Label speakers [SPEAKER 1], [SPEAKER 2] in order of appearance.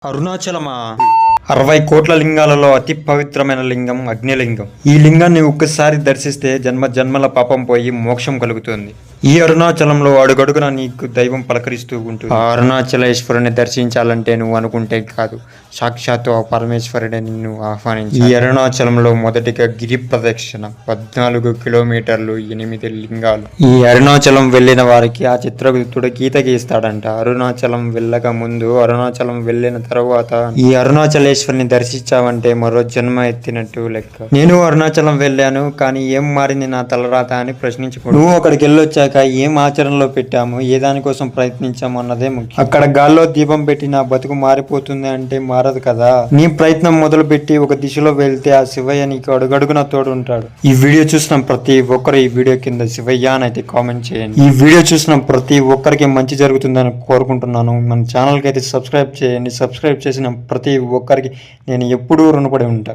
[SPEAKER 1] అరుణాచలమా 60 కోట్ల లింగాలలో అతి పవిత్రమైన లింగం అగ్నిలింగం. ఈ లింగాన్ని ఒక్కసారి దర్శిస్తే జన్మ జన్మల పాపం పోయి మోక్షం కలుగుతుంది. ఈ అరుణాచలంలో అడుగడుగున నీకు దైవం పలకరిస్తూ ఉంటుంది. ఆ అరుణాచలేశ్వరుని దర్శించాలంటే నువ్వు అనుకుంటే కాదు, సాక్షాత్తు ఆ పరమేశ్వరుడే నిన్ను ఆహ్వానించి. ఈ అరుణాచలంలో మొదటిగా గిరి ప్రదక్షిణ 14 కిలోమీటర్లు 8 లింగాలు. ఈ అరుణాచలం వెళ్ళిన వారికి ఆ చిత్రగుప్తుడు గీత గీస్తాడంట. అరుణాచలం వెళ్ళక ముందు, అరుణాచలం వెళ్ళిన తర్వాత ఈ అరుణాచలేశ్వరిని దర్శించావంటే మరో జన్మ ఎత్తినట్టు లెక్క. నేను అరుణాచలం వెళ్ళాను, కానీ ఏం మారింది నా తలరాత అని ప్రశ్నించుకో. నువ్వు అక్కడికి వెళ్ళొచ్చాక ఏం ఆచరణలో పెట్టాము, ఏ దానికోసం ప్రయత్నించాము అన్నదే ముఖ్యం. అక్కడ గాల్లో దీపం పెట్టి నా బతుకు మారిపోతుంది అంటే మారదు కదా. నీ ప్రయత్నం మొదలు పెట్టి ఒక దిశలో వెళ్తే ఆ శివయ్య నీకు అడుగడుగున తోడు ఉంటాడు. ఈ వీడియో చూసిన ప్రతి ఒక్కరు ఈ వీడియో కింద శివయ్య అని అయితే కామెంట్ చేయండి. ఈ వీడియో చూసిన ప్రతి ఒక్కరికి మంచి జరుగుతుందని కోరుకుంటున్నాను. మన ఛానల్కి అయితే సబ్స్క్రైబ్ చేయండి. సబ్స్క్రైబ్ చేసిన ప్రతి ఒక్కరికి నేను ఎప్పుడూ రుణపడి ఉంటా.